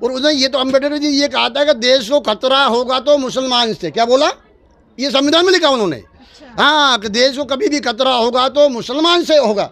और उसने ये तो अम्बेडकर जी ये कहा था कि देश को खतरा होगा तो मुसलमान से, क्या बोला, ये संविधान में लिखा उन्होंने। अच्छा। हाँ, कि देश को कभी भी खतरा होगा तो मुसलमान से होगा,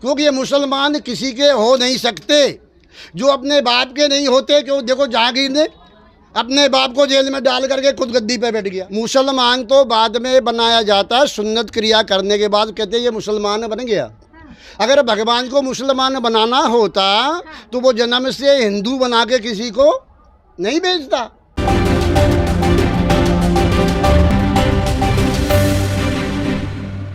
क्योंकि ये मुसलमान किसी के हो नहीं सकते, जो अपने बाप के नहीं होते। क्यों, देखो जहांगीर ने अपने बाप को जेल में डाल करके खुद गद्दी पे बैठ गया। मुसलमान तो बाद में बनाया जाता है, सुन्नत क्रिया करने के बाद कहते हैं ये मुसलमान बन गया। अगर भगवान को मुसलमान बनाना होता तो वो जन्म से हिंदू बना के किसी को नहीं भेजता।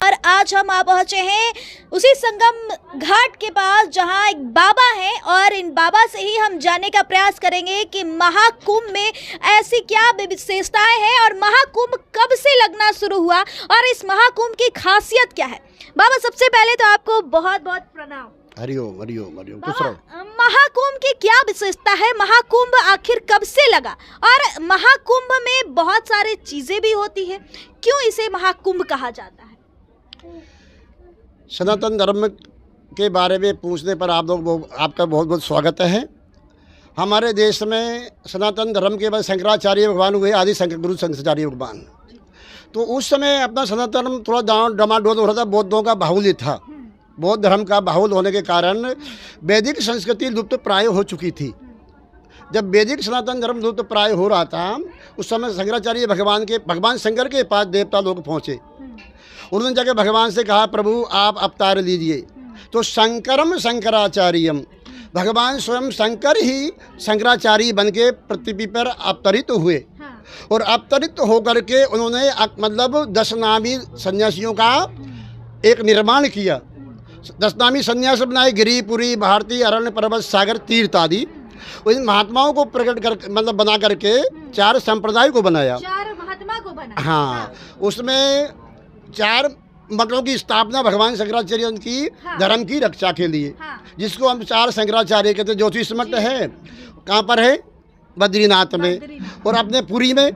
और आज हम आ पहुंचे हैं उसी संगम घाट के पास जहां एक बाबा हैं और इन बाबा से ही हम जानने का प्रयास करेंगे कि महाकुंभ में ऐसी क्या विशेषताएं हैं और महाकुंभ कब से लगना शुरू हुआ और इस महाकुंभ की खासियत क्या है। बाबा, सबसे पहले तो आपको बहुत बहुत प्रणाम। हरिओम हरिओम हरिओम, खुश रहो। महाकुंभ की क्या विशेषता है, महाकुंभ आखिर कब से लगा और महाकुंभ में बहुत सारी चीजें भी होती है, क्यों इसे महाकुंभ कहा जाता है? सनातन धर्म के बारे में पूछने पर आप लोग आपका बहुत बहुत स्वागत है। हमारे देश में सनातन धर्म के बाद शंकराचार्य भगवान हुए, आदि शंकर गुरु शंकराचार्य भगवान। तो उस समय अपना सनातन धर्म थोड़ा डमाडोल हो रहा था, बौद्धों का बाहुल्य था। बौद्ध धर्म का बाहुल होने के कारण वैदिक संस्कृति लुप्त प्राय हो चुकी थी। जब वैदिक सनातन धर्म लुप्त प्राय हो रहा था उस समय शंकराचार्य भगवान शंकर के पास देवता लोग पहुँचे। उन्होंने जाकर भगवान से कहा, प्रभु आप अवतार लीजिए। तो शंकरम शंकराचार्यम, भगवान स्वयं शंकर ही शंकराचार्य बन के पृथ्वी पर अवतरित हुए। और अवतरित होकर के उन्होंने मतलब 10 नामी सन्यासियों का एक निर्माण किया। 10 नामी सन्यास बनाए, गिरिपुरी, भारती, अरण्य, पर्वत, सागर, तीर्थ आदि। उन महात्माओं को प्रकट कर मतलब बना करके 4 संप्रदाय को बनाया। 4 महात्मा को बना। हाँ, उसमें 4 मठों की स्थापना भगवान शंकराचार्य की धर्म की रक्षा के लिए, जिसको हम 4 शंकराचार्य कहते हैं। ज्योतिष मठ है, कहाँ पर है, बद्रीनाथ में, और अपने पुरी में,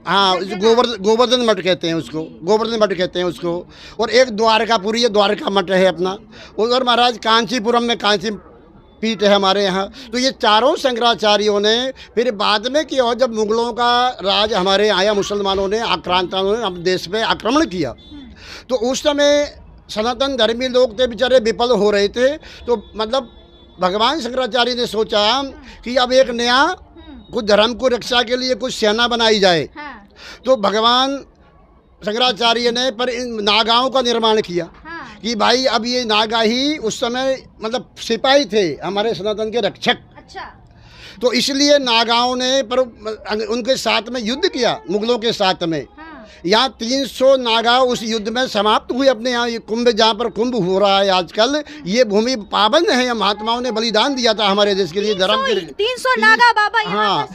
हाँ, गोवर्धन मठ कहते हैं उसको, गोवर्धन मठ कहते हैं उसको। और एक द्वारकापुरी है, द्वारका मठ है अपना। और महाराज कांचीपुरम में कांची पीठ है हमारे यहाँ। तो ये 4 शंकराचार्यों ने फिर बाद में किया, और जब मुगलों का राज हमारे आया, मुसलमानों ने आक्रांताओं ने हम देश पे आक्रमण किया, तो उस समय सनातन धर्मी लोग थे बेचारे विफल हो रहे थे। तो मतलब भगवान शंकराचार्य ने सोचा कि अब एक नया कुछ धर्म को रक्षा के लिए कुछ सेना बनाई जाए। तो भगवान शंकराचार्य ने पर इन नागाओं का निर्माण किया कि भाई अब ये नागा ही उस समय मतलब सिपाही थे हमारे सनातन के रक्षक। अच्छा। तो इसलिए नागाओं ने पर उनके साथ में युद्ध किया, मुगलों के साथ में। यहाँ 300 नागा उस युद्ध में समाप्त हुए। अपने यहाँ ये कुंभ, जहाँ पर कुंभ हो रहा है आजकल, ये भूमि पावन है। महात्माओं ने बलिदान दिया था हमारे देश के लिए, धर्म के लिए। 300 नागा बाबा हाँ,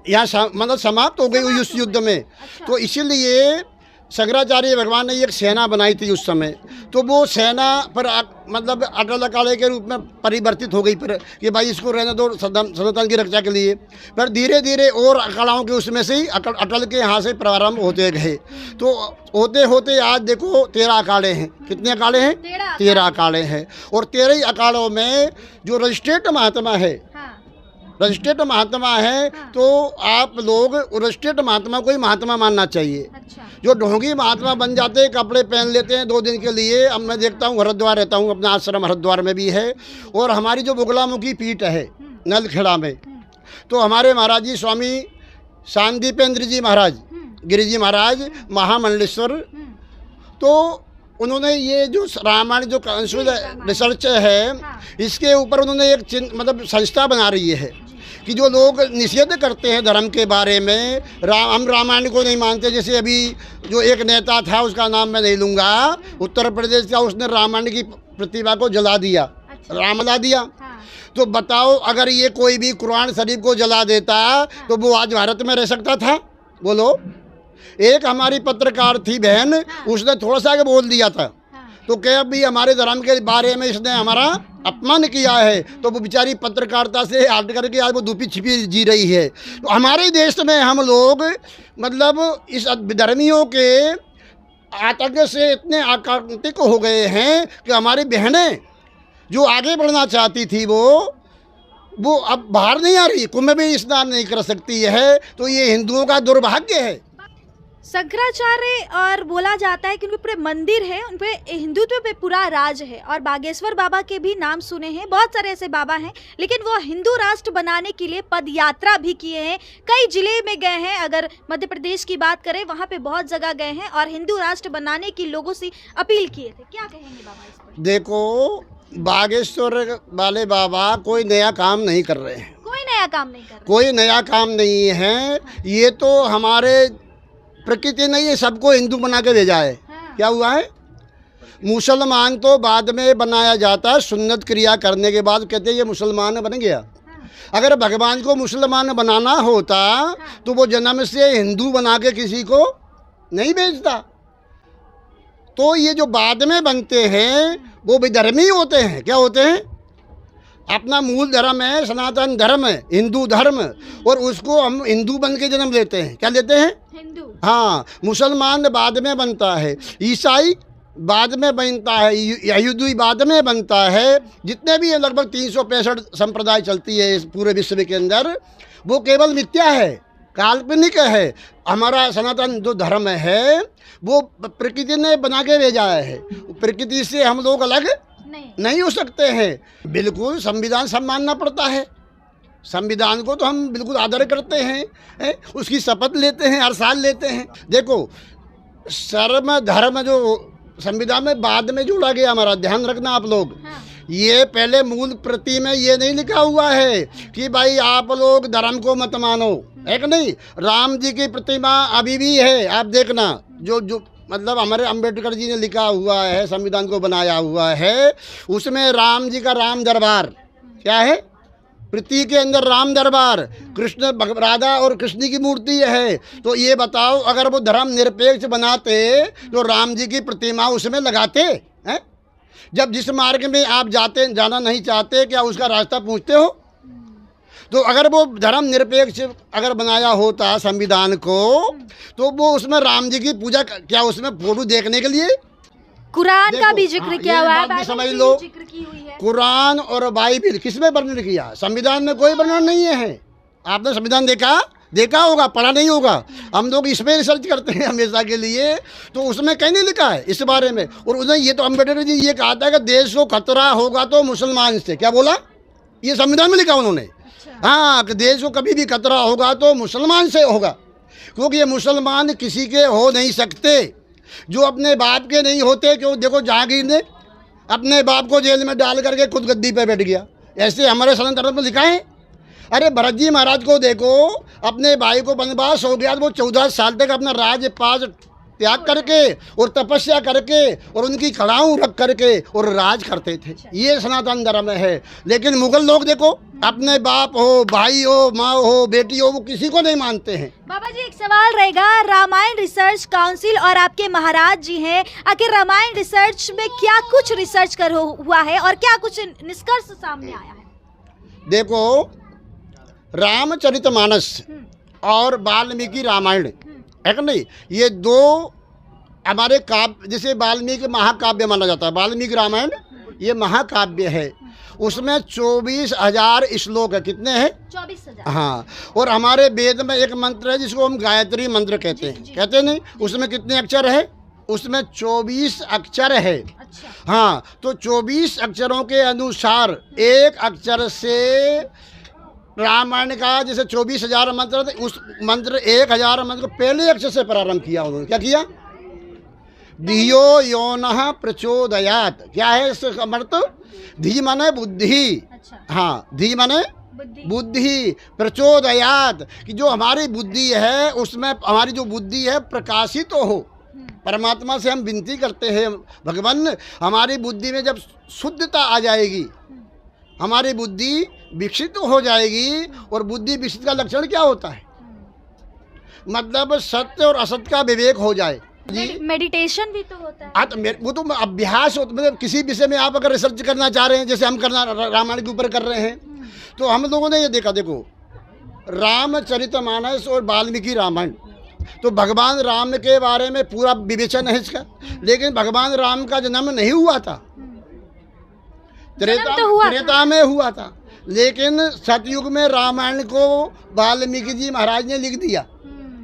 यहाँ मतलब समाप्त हो गई उस युद्ध में। अच्छा। तो इसीलिए शंकराचार्य भगवान ने एक सेना बनाई थी उस समय। तो वो सेना पर मतलब अटल अखाड़े के रूप में परिवर्तित हो गई, पर कि भाई इसको रहने दो सनातन की रक्षा के लिए। पर धीरे धीरे और अखाड़ाओं के उसमें से ही अटल के यहाँ से प्रारंभ होते गए। तो होते होते आज देखो 13 अखाड़े हैं। कितने अखाड़े हैं? 13 अखाड़े हैं। और 13 ही अखाड़ों में जो रजिस्ट्रेट महात्मा है, रजिस्ट्रेट महात्मा है, तो आप लोग रजिस्ट्रेट महात्मा को ही महात्मा मानना चाहिए। अच्छा। जो ढोंगी महात्मा बन जाते हैं, कपड़े पहन लेते हैं 2 दिन के लिए। अब मैं देखता हूँ, हरिद्वार रहता हूँ, अपना आश्रम हरिद्वार में भी है। और हमारी जो बुगलामुखी पीठ है नलखेड़ा में, तो हमारे महाराज जी स्वामी शांतिपेंद्र जी महाराज, गिरि जी महाराज, महामंडलेश्वर, तो उन्होंने ये जो रामायण जो रिसर्च है, इसके ऊपर उन्होंने एक मतलब संस्था बना रही है कि जो लोग निषेध करते हैं धर्म के बारे में, हम रामायण को नहीं मानते। जैसे अभी जो एक नेता था, उसका नाम मैं नहीं लूँगा, उत्तर प्रदेश का, उसने रामायण की प्रतिभा को जला दिया। अच्छा। राम जला दिया। हाँ। तो बताओ, अगर ये कोई भी कुरान शरीफ को जला देता, हाँ, तो वो आज भारत में रह सकता था? बोलो। एक हमारी पत्रकार थी बहन, हाँ, उसने थोड़ा सा आगे बोल दिया था, तो क्या भी हमारे धर्म के बारे में इसने हमारा अपमान किया है, तो वो बेचारी पत्रकारिता से हट करके आज वो दुपी छिपी जी रही है। तो हमारे देश में हम लोग मतलब इस धर्मियों के आतंक से इतने आकांक्षित हो गए हैं कि हमारी बहनें जो आगे बढ़ना चाहती थी वो वो अब बाहर नहीं आ रही, कुंभ में भी स्नान नहीं कर सकती है, तो ये हिंदुओं का दुर्भाग्य है। शंकराचार्य और बोला जाता है कि उनके पूरे मंदिर है, उन पे हिंदुत्व पे पूरा राज है। और बागेश्वर बाबा के भी नाम सुने हैं, बहुत सारे ऐसे बाबा हैं, लेकिन वो हिंदू राष्ट्र बनाने के लिए पद यात्रा भी किए हैं, कई जिले में गए हैं। अगर मध्य प्रदेश की बात करें, वहाँ पे बहुत जगह गए हैं और हिंदू राष्ट्र बनाने की लोगों से अपील किए थे। क्या कहेंगे बाबा इस पर? देखो, बागेश्वर वाले बाबा कोई नया काम नहीं कर रहे हैं, कोई नया काम नहीं कर रहे, कोई नया काम नहीं है। ये तो हमारे प्रकृति ने ये सबको हिंदू बना के भेजा है। हाँ। क्या हुआ है, मुसलमान तो बाद में बनाया जाता है, सुन्नत क्रिया करने के बाद कहते हैं ये मुसलमान बन गया। हाँ। अगर भगवान को मुसलमान बनाना होता तो वो जन्म से हिंदू बना के किसी को नहीं भेजता। तो ये जो बाद में बनते हैं वो विधर्मी होते हैं। क्या होते हैं, अपना मूल धर्म है, सनातन धर्म है, हिंदू धर्म, और उसको हम हिंदू बन के जन्म लेते हैं। क्या लेते हैं, हिंदू। हाँ, मुसलमान बाद में बनता है, ईसाई बाद में बनता है, यहूदी बाद में बनता है। जितने भी लगभग 365 संप्रदाय चलती है इस पूरे विश्व के अंदर, वो केवल मिथ्या है, काल्पनिक है। हमारा सनातन जो धर्म है वो प्रकृति ने बना के भेजा है, प्रकृति से हम लोग अलग नहीं हो सकते हैं। बिल्कुल संविधान सम्मानना पड़ता है, संविधान को तो हम बिल्कुल आदर करते हैं, उसकी शपथ लेते हैं, हर साल लेते हैं। देखो, सर्व धर्म जो संविधान में बाद में जोड़ा गया, हमारा ध्यान रखना आप लोग। हाँ। ये पहले मूल प्रति में ये नहीं लिखा हुआ है कि भाई आप लोग धर्म को मत मानो, है कि नहीं। राम जी की प्रतिमा अभी भी है, आप देखना, जो मतलब हमारे अंबेडकर जी ने लिखा हुआ है, संविधान को बनाया हुआ है, उसमें राम जी का राम दरबार क्या है, प्रतीक के अंदर राम दरबार, कृष्ण राधा और कृष्ण की मूर्ति है। तो ये बताओ, अगर वो धर्म निरपेक्ष बनाते तो राम जी की प्रतिमा उसमें लगाते हैं? जब जिस मार्ग में आप जाना नहीं चाहते, क्या उसका रास्ता पूछते हो? तो अगर वो धर्म निरपेक्ष अगर बनाया होता संविधान को, तो वो उसमें राम जी की पूजा, क्या उसमें फोटो देखने के लिए? कुरान का भी जिक्र किया हुआ है, बाइबल समझ की लो, जिक्र की हुई है। कुरान और बाइबल किसमें वर्णन किया? संविधान में कोई वर्णन नहीं है। आपने संविधान देखा होगा, पढ़ा नहीं होगा। हम लोग इसमें रिसर्च करते हैं हमेशा के लिए, तो उसमें कहीं नहीं लिखा है इस बारे में। और उसने ये तो अम्बेडकर जी ये कहा था कि देश को खतरा होगा तो मुसलमान से, क्या बोला, ये संविधान में लिखा उन्होंने। हाँ, कि देश को कभी भी खतरा होगा तो मुसलमान से होगा, क्योंकि ये मुसलमान किसी के हो नहीं सकते जो अपने बाप के नहीं होते। क्यों, देखो जहांगीर ने अपने बाप को जेल में डाल करके खुद गद्दी पे बैठ गया, ऐसे हमारे सनातन धर्म में लिखा है। अरे भरत जी महाराज को देखो, अपने भाई को वनवास हो गया तो वो 14 साल तक अपना राजपाट त्याग करके और तपस्या करके और उनकी खड़ाऊ रख करके और राज करते थे। ये सनातन धर्म है। लेकिन मुगल लोग देखो, अपने बाप हो, भाई हो, माँ हो, बेटी हो, वो किसी को नहीं मानते हैं। बाबा जी, एक सवाल रहेगा, रामायण रिसर्च काउंसिल और आपके महाराज जी हैं, आखिर रामायण रिसर्च में क्या कुछ रिसर्च हुआ है और क्या कुछ निष्कर्ष सामने आया है? देखो, रामचरितमानस और वाल्मीकि रामायण है कि नहीं, ये दो हमारे काव्य, जैसे वाल्मीकि महाकाव्य माना जाता है, वाल्मीकि रामायण ये महाकाव्य है। उसमें 24,000 श्लोक है। कितने हैं? 24,000। हाँ, और हमारे वेद में एक मंत्र है जिसको हम गायत्री मंत्र कहते हैं, कहते नहीं? उसमें कितने अक्षर है? उसमें 24 अक्षर है। अच्छा। हाँ, तो 24 अक्षरों के अनुसार एक अक्षर से रामायण का जैसे 24,000 मंत्र, उस मंत्र 1,000 मंत्र को पहले अक्षर से प्रारंभ किया उन्होंने। क्या किया? धियो योनः प्रचोदयात। क्या है इसका मतलब? धी माने बुद्धि। अच्छा। हाँ, धी माने बुद्धि, प्रचोदयात, कि जो हमारी बुद्धि है उसमें हमारी जो बुद्धि है प्रकाशित तो हो। परमात्मा से हम विनती करते हैं, भगवान हमारी बुद्धि में जब शुद्धता आ जाएगी, हमारी बुद्धि विकसित हो जाएगी। और बुद्धि विकसित का लक्षण क्या होता है? मतलब सत्य और असत्य का विवेक हो जाए। मेडिटेशन भी तो होता है। तो वो तो अभ्यास होता, मतलब किसी विषय में आप अगर रिसर्च करना चाह रहे हैं, जैसे हम करना रामायण के ऊपर कर रहे हैं, तो हम लोगों ने ये देखा, देखो रामचरितमानस और वाल्मीकि रामायण, तो भगवान राम के बारे में पूरा विवेचन है इसका। लेकिन भगवान राम का जन्म नहीं हुआ था, त्रेता में हुआ था। लेकिन सतयुग में रामायण को वाल्मीकि जी महाराज ने लिख दिया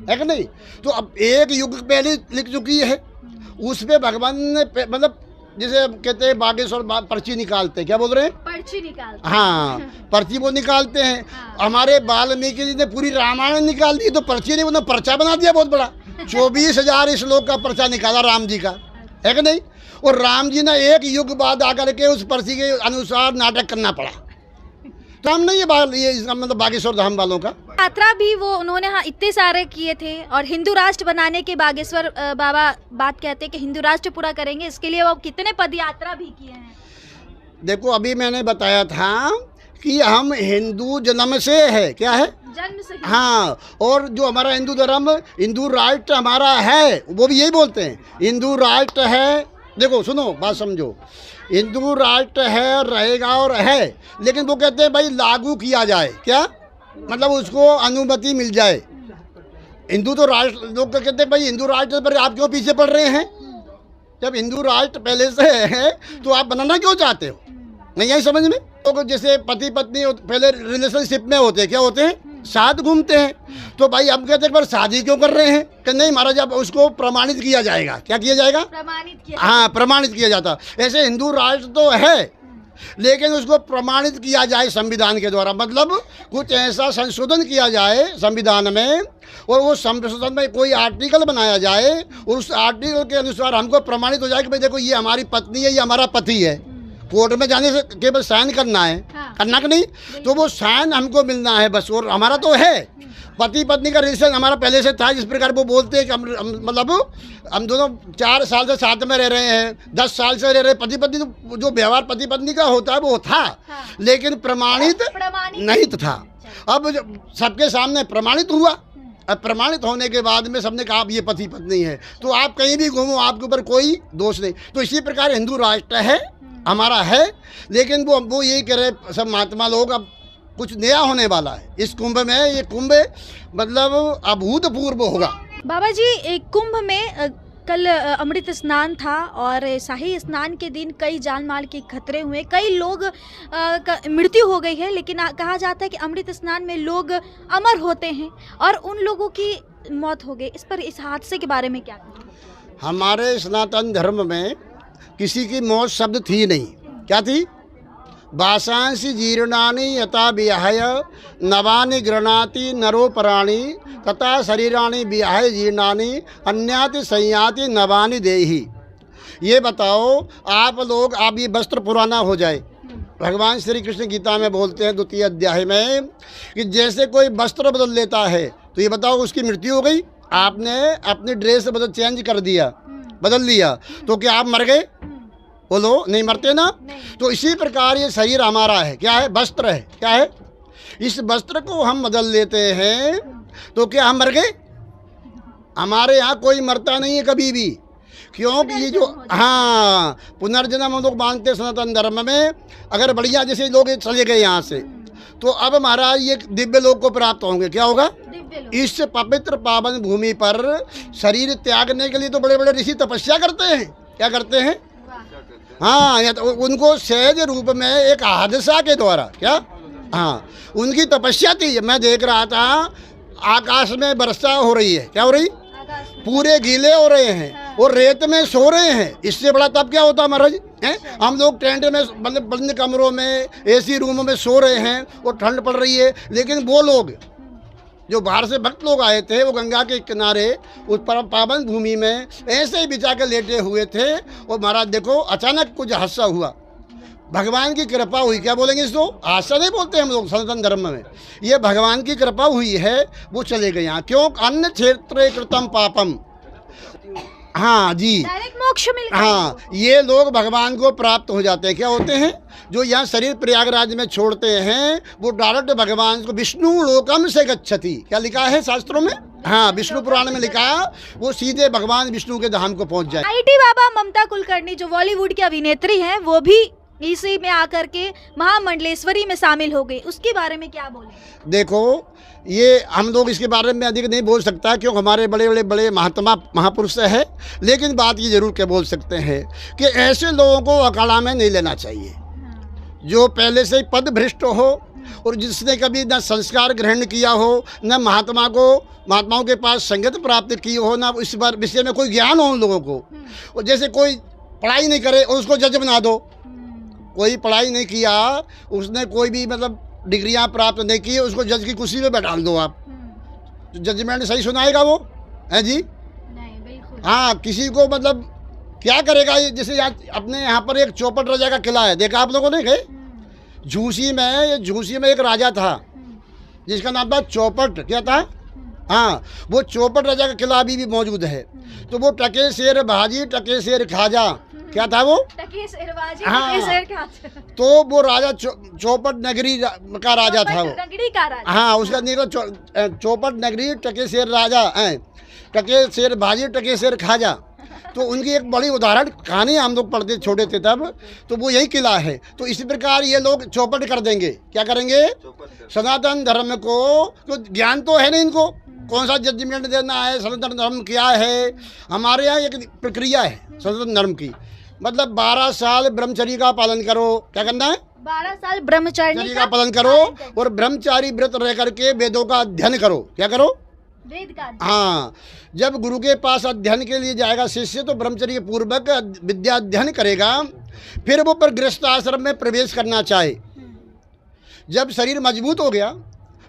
है कि नहीं। तो अब एक युग पहले लिख चुकी है, उस पे भगवान ने मतलब जैसे कहते हैं बागेश्वर पर्ची निकालते हैं, क्या बोल रहे हैं, पर्ची निकालते, हाँ पर्ची वो निकालते हैं। हाँ। हमारे वाल्मीकि जी ने पूरी रामायण निकाल दी, तो पर्ची ने उन्होंने पर्चा बना दिया बहुत बड़ा 24,000 श्लोक का पर्चा निकाला राम जी का, है कि नहीं। और राम जी ने एक युग बाद आकर के उस पर्ची के अनुसार नाटक करना पड़ा। तो हम नहीं ये इसका मतलब बागेश्वर धाम वालों का यात्रा भी वो उन्होंने हाँ इतने सारे किए थे, और हिंदू राष्ट्र बनाने के बागेश्वर बाबा बात कहते हैं कि हिंदू राष्ट्र पूरा करेंगे, इसके लिए वो कितने पद यात्रा भी किए हैं। देखो अभी मैंने बताया था कि हम हिंदू जन्म से है, क्या है, जन्म से, हाँ। और जो हमारा हिंदू धर्म, हिंदू राष्ट्र हमारा है, वो भी यही बोलते हैं हिंदू राष्ट्र है। देखो सुनो बात समझो, हिंदू राष्ट्र है, रहेगा और है, लेकिन वो कहते हैं भाई लागू किया जाए, क्या मतलब उसको अनुमति मिल जाए। हिंदू तो राष्ट्र, लोग कहते हैं भाई हिंदू राष्ट्र पर आप क्यों पीछे पड़ रहे हैं, जब हिंदू राष्ट्र पहले से है तो आप बनाना क्यों चाहते हो, नहीं आई समझ में। तो जैसे पति पत्नी पहले रिलेशनशिप में होते हैं, क्या होते हैं, साथ घूमते हैं, तो भाई अब कहते हैं पर शादी क्यों कर रहे हैं, कि नहीं महाराज अब उसको प्रमाणित किया जाएगा, क्या किया जाएगा, प्रमाणित किया, हाँ प्रमाणित किया जाता। ऐसे हिंदू राष्ट्र तो है, लेकिन उसको प्रमाणित किया जाए संविधान के द्वारा, मतलब कुछ ऐसा संशोधन किया जाए संविधान में, और वो संशोधन में कोई आर्टिकल बनाया जाए, और उस आर्टिकल के अनुसार हमको प्रमाणित हो जाए कि भाई देखो ये हमारी पत्नी है, ये हमारा पति है। कोर्ट में जाने से केवल साइन करना है, हाँ। करना कि नहीं, तो वो साइन हमको मिलना है बस, और हमारा तो है पति पत्नी का रिलेशन हमारा पहले से था। जिस प्रकार वो बोलते हैं कि मतलब हम दोनों 4 साल से साथ में रह रहे हैं, 10 साल से रह रहे हैं, पति पत्नी तो जो व्यवहार पति पत्नी का होता है वो था, हाँ। लेकिन प्रमाणित नहीं था। अब सबके सामने प्रमाणित हुआ, अब प्रमाणित होने के बाद में सबने कहा अब ये पति पत्नी है, तो आप कहीं भी घूमो आपके ऊपर कोई दोष नहीं। तो इसी प्रकार हिंदू राष्ट्र है हमारा है, लेकिन वो यही कह रहे सब महात्मा लोग अब कुछ नया होने वाला है इस कुंभ में। ये कुंभ मतलब अभूतपूर्व होगा। बाबा जी एक कुंभ में कल अमृत स्नान था, और शाही स्नान के दिन कई जान माल के खतरे हुए, कई लोग का मृत्यु हो गई है, लेकिन कहा जाता है कि अमृत स्नान में लोग अमर होते हैं और उन लोगों की मौत हो गई। इस पर, इस हादसे के बारे में क्या कहें? हमारे सनातन धर्म में किसी की मौत शब्द थी नहीं, क्या थी, वासांसि जीर्णानि यथा विहाय नवानि गृह्णाति नरोपराणि तथा शरीराणि विहाय जीर्णानि अन्याति संयाति नवानि देहि। ये बताओ आप लोग, आप ये वस्त्र पुराना हो जाए, भगवान श्री कृष्ण गीता में बोलते हैं 2 अध्याय में कि जैसे कोई वस्त्र बदल लेता है, तो ये बताओ उसकी मृत्यु हो गई, आपने अपनी ड्रेस बदल चेंज कर दिया, बदल लिया, तो क्या आप मर गए, बोलो नहीं मरते ना। तो इसी प्रकार ये शरीर हमारा है, क्या है, वस्त्र है, क्या है, इस वस्त्र को हम बदल लेते हैं, तो क्या हम मर गए, हमारे यहाँ कोई मरता नहीं है कभी भी, क्योंकि ये जो हाँ पुनर्जन्म हम लोग मानते हैं सनातन धर्म में। अगर बढ़िया जैसे लोग चले गए यहाँ से, तो अब महाराज ये दिव्य लोक को प्राप्त होंगे, क्या होगा, इस पवित्र पावन भूमि पर शरीर त्यागने के लिए तो बड़े बड़े ऋषि तपस्या करते हैं, क्या करते हैं, हाँ या तो उनको सहज रूप में एक हादसा के द्वारा, क्या, हाँ उनकी तपस्या थी। मैं देख रहा था आकाश में वर्षा हो रही है, क्या हो रही, पूरे गीले हो रहे हैं और रेत में सो रहे हैं, इससे बड़ा तब क्या होता महाराज हैं। हम लोग टेंट में मतलब बंद कमरों में एसी रूमों में सो रहे हैं और ठंड पड़ रही है, लेकिन वो लोग जो बाहर से भक्त लोग आए थे वो गंगा के किनारे उस परम पावन भूमि में ऐसे ही बिछा के लेटे हुए थे। और महाराज देखो अचानक कुछ हादसा हुआ, भगवान की कृपा हुई, क्या बोलेंगे इसको, हादसा नहीं बोलते हम लोग सनातन धर्म में, ये भगवान की कृपा हुई है, वो चले गए यहाँ। क्यों, अन्य क्षेत्रे कृतम पापम, हाँ जी, मोक्ष मिल गया। हाँ ये लोग भगवान को प्राप्त हो जाते हैं, क्या होते हैं, जो यहाँ शरीर प्रयागराज में छोड़ते हैं वो डायरेक्ट भगवान को विष्णु लोकम से गच्छति, क्या लिखा है शास्त्रों में, हाँ विष्णु पुराण में लिखा है, वो सीधे भगवान विष्णु के धाम को पहुँच जाए। आईटी बाबा ममता कुलकर्णी जो बॉलीवुड की अभिनेत्री हैं, वो भी इसी में आकर के महामंडलेश्वरी में शामिल हो गई, उसके बारे में क्या बोले? देखो ये हम लोग इसके बारे में अधिक नहीं बोल सकता क्योंकि हमारे बड़े महात्मा महापुरुष है, लेकिन बात ये जरूर के बोल सकते हैं कि ऐसे लोगों को अखाड़ा में नहीं लेना चाहिए जो पहले से ही पद भ्रष्ट हो, और जिसने कभी न संस्कार ग्रहण किया हो, न महात्माओं के पास संगत प्राप्त की हो, ना इस बार विषय में कोई ज्ञान हो उन लोगों को। और जैसे कोई पढ़ाई नहीं करे और उसको जज बना दो, कोई पढ़ाई नहीं किया, उसने कोई भी मतलब डिग्रियां प्राप्त नहीं की, उसको जज की कुर्सी पे बैठा दो आप, तो जजमेंट सही सुनाएगा वो, है जी? नहीं, बिल्कुल। हाँ, किसी को मतलब क्या करेगा ये? जैसे अपने यहाँ पर एक चौपट राजा का किला है, देखा आप लोगों ने गए? झूसी में एक राजा था जिसका नाम था चौपट। क्या था? हाँ, वो चौपट राजा का किला अभी भी मौजूद है। तो वो टके शेर भाजी टके शेर खाजा, क्या था वो? टके शेर भाजी टके शेर खाजा। तो वो राजा चौपट नगरी का राजा था वो, नगरी का राजा। हाँ, उसका निकला चौपट नगरी टके शेर राजा है, टके शेर भाजी टके शेर खाजा। तो उनकी एक बड़ी उदाहरण कहानी हम लोग पढ़ते छोटे थे तब, तो वो यही किला है। तो इसी प्रकार ये लोग चौपट कर देंगे, क्या करेंगे? सनातन धर्म को। तो ज्ञान तो है नहीं इनको, कौन सा जजमेंट देना है, सनातन धर्म क्या है। हमारे यहाँ एक प्रक्रिया है सनातन धर्म की, मतलब 12 साल ब्रह्मचर्य का पालन करो। क्या करना है? 12 साल ब्रह्मचर्य का पालन करो और ब्रह्मचारी व्रत रह करके वेदों का अध्ययन करो। क्या करो? वेद का। हाँ, जब गुरु के पास अध्ययन के लिए जाएगा शिष्य तो ब्रह्मचर्य पूर्वक विद्या अध्ययन करेगा। फिर वो पर गृहस्थ आश्रम में प्रवेश करना चाहे, जब शरीर मजबूत हो गया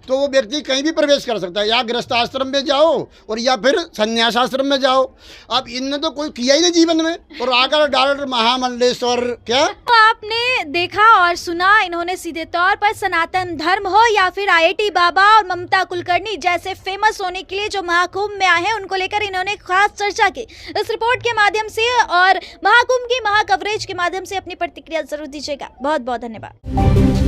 तो वो व्यक्ति कहीं भी प्रवेश कर सकता है, या गृहस्थ आश्रम में जाओ और या फिर संन्यास आश्रम में जाओ। अब इनने तो कोई किया ही नहीं जीवन में, और आकर डॉक्टर महामंडलेश्वर। क्या तो आपने देखा और सुना, इन्होंने सीधे तौर पर सनातन धर्म हो या फिर IIT बाबा और ममता कुलकर्णी जैसे फेमस होने के लिए जो महाकुंभ में आए हैं, उनको लेकर इन्होंने खास चर्चा की इस रिपोर्ट के माध्यम से। और महाकुंभ की महाकवरेज के माध्यम से अपनी प्रतिक्रिया जरूर दीजिएगा। बहुत बहुत धन्यवाद।